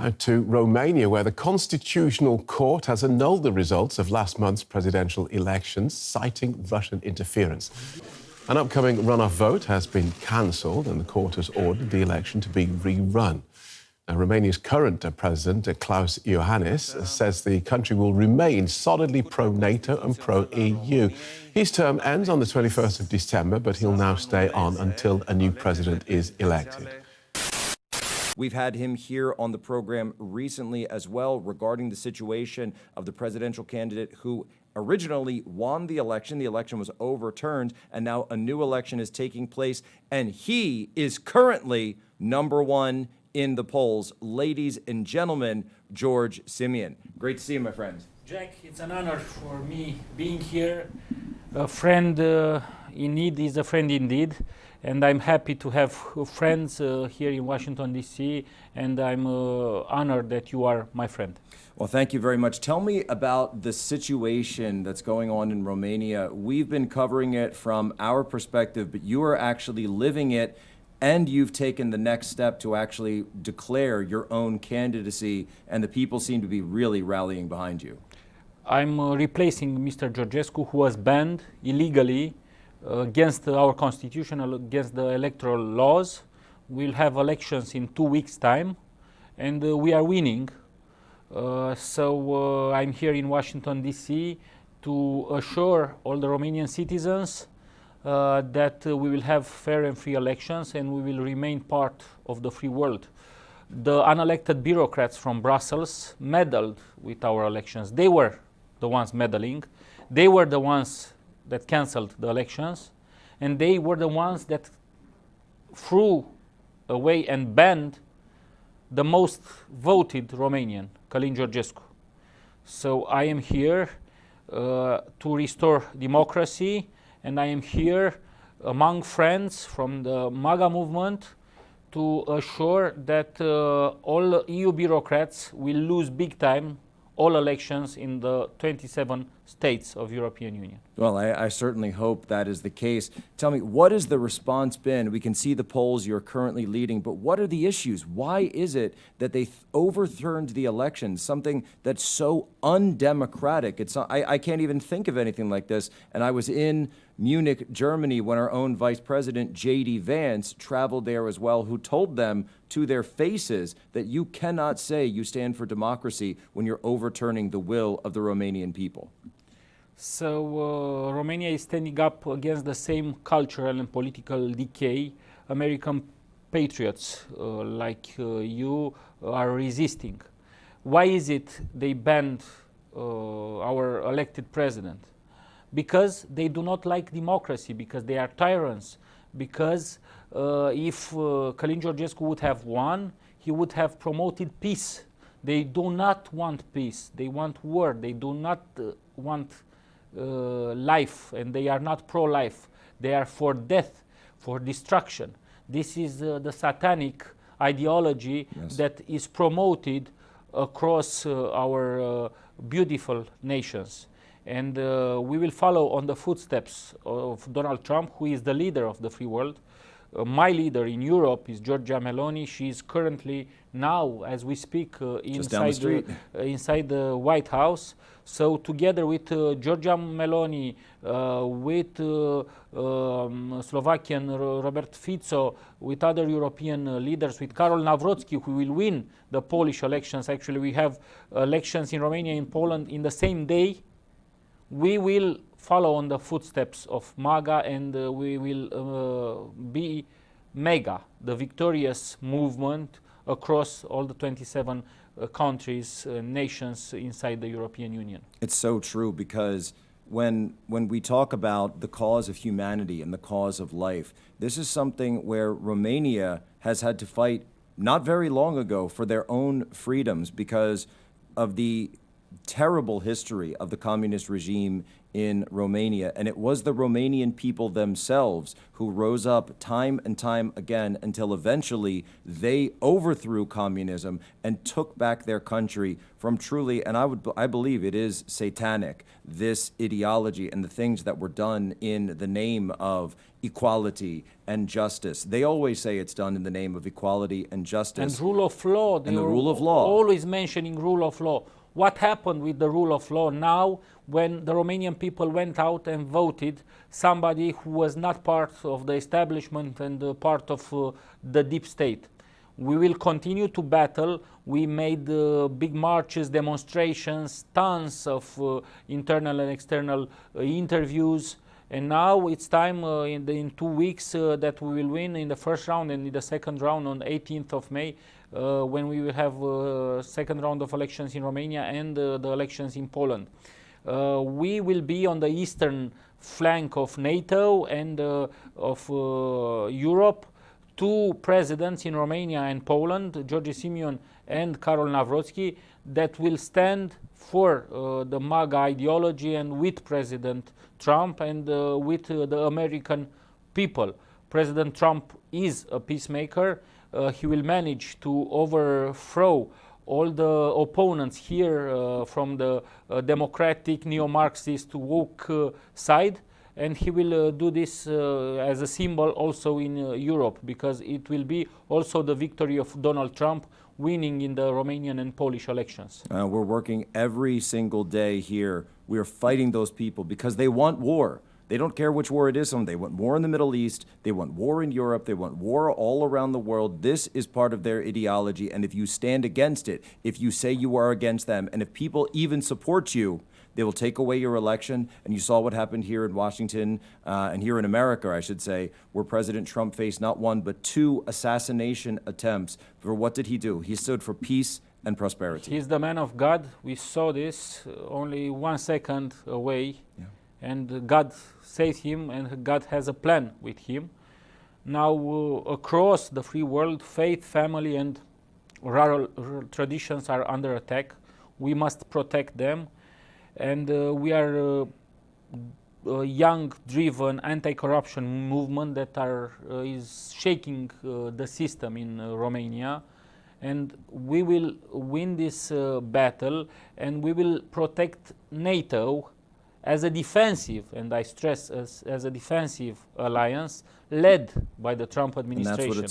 To Romania, where the Constitutional Court has annulled the results of last month's presidential elections, citing Russian interference. An upcoming runoff vote has been cancelled, and the court has ordered the election to be rerun. Now, Romania's current president, Klaus Iohannis, says the country will remain solidly pro-NATO and pro-EU. His term ends on the 21st of December, but he'll now stay on until a new president is elected. We've had him here on the program recently as well regarding the situation of the presidential candidate who originally won the election. The election was overturned, and now a new election is taking place, and he is currently #1 in the polls. Ladies and gentlemen, George Simeon. Great to see you, my friend. Jack, it's an honor for me being here. A friend in need is a friend indeed. And I'm happy to have friends here in Washington, D.C., and I'm honored that you are my friend. Well, thank you very much. Tell me about the situation that's going on in Romania. We've been covering it from our perspective, but you are actually living it, and you've taken the next step to actually declare your own candidacy, and the people seem to be really rallying behind you. I'm replacing Mr. Georgescu, who was banned illegally against our constitution, against the electoral laws. We'll have elections in 2 weeks' time, and we are winning. So I'm here in Washington, D.C. to assure all the Romanian citizens that we will have fair and free elections, and we will remain part of the free world. The unelected bureaucrats from Brussels meddled with our elections. They were the ones meddling. They were the ones that cancelled the elections, and they were the ones that threw away and banned the most voted Romanian, Călin Georgescu. So I am here to restore democracy, and I am here among friends from the MAGA movement to assure that all EU bureaucrats will lose big time all elections in the 27 states of European Union. Well, I certainly hope that is the case. Tell me, what has the response been? We can see the polls you're currently leading, but what are the issues? Why is it that they overturned the election, something that's so undemocratic? It's not, I can't even think of anything like this. And I was in Munich, Germany, when our own Vice President, J.D. Vance, traveled there as well, who told them to their faces that you cannot say you stand for democracy when you're overturning the will of the Romanian people. So Romania is standing up against the same cultural and political decay American patriots like you are resisting. Why is it they banned our elected president? Because they do not like democracy, because they are tyrants, because if Călin Georgescu would have won, he would have promoted peace. They do not want peace, they want war, they do not want life, and they are not pro-life. They are for death, for destruction. This is the satanic ideology that is promoted across our beautiful nations. And we will follow on the footsteps of Donald Trump, who is the leader of the free world. My leader in Europe is Giorgia Meloni. She is currently now, as we speak, inside the White House. So together with Giorgia Meloni, with Slovakian Robert Fico, with other European leaders, with Karol Nawrocki, who will win the Polish elections. Actually, we have elections in Romania and Poland in the same day. We will follow on the footsteps of MAGA, and we will be MAGA, the victorious movement across all the 27 countries, nations inside the European Union. It's so true, because when we talk about the cause of humanity and the cause of life, this is something where Romania has had to fight not very long ago for their own freedoms because of the terrible history of the communist regime in Romania, and it was the Romanian people themselves who rose up time and time again until eventually they overthrew communism and took back their country from truly, and I believe it is satanic, this ideology and the things that were done in the name of equality and justice. They always say it's done in the name of equality and justice. And rule of law. And the rule of law. Always mentioning rule of law. What happened with the rule of law now when the Romanian people went out and voted somebody who was not part of the establishment and part of the deep state? We will continue to battle. We made big marches, demonstrations, tons of internal and external interviews. And now it's time in 2 weeks that we will win in the first round and in the second round on 18th of May when we will have second round of elections in Romania and the elections in Poland. We will be on the eastern flank of NATO and of Europe. Two presidents in Romania and Poland, George Simeon and Karol Nawrocki, that will stand for the MAGA ideology and with President Trump and with the American people. President Trump is a peacemaker. He will manage to overthrow all the opponents here from the democratic, neo-Marxist, woke side. And he will do this as a symbol also in Europe, because it will be also the victory of Donald Trump winning in the Romanian and Polish elections. We're working every single day here. We are fighting those people because they want war. They don't care which war it is. They want war in the Middle East. They want war in Europe. They want war all around the world. This is part of their ideology. And if you stand against it, if you say you are against them, and if people even support you, they will take away your election. And you saw what happened here in Washington and here in America, I should say, where President Trump faced not one but two assassination attempts. For what did he do? He stood for peace and prosperity. He's the man of God. We saw this only 1 second away. Yeah. And God saved him, and God has a plan with him. Now, across the free world, faith, family, and rural traditions are under attack. We must protect them. And we are a young, driven, anti-corruption movement that is shaking the system in Romania. And we will win this battle, and we will protect NATO as a defensive, and I stress as a defensive alliance led by the Trump administration.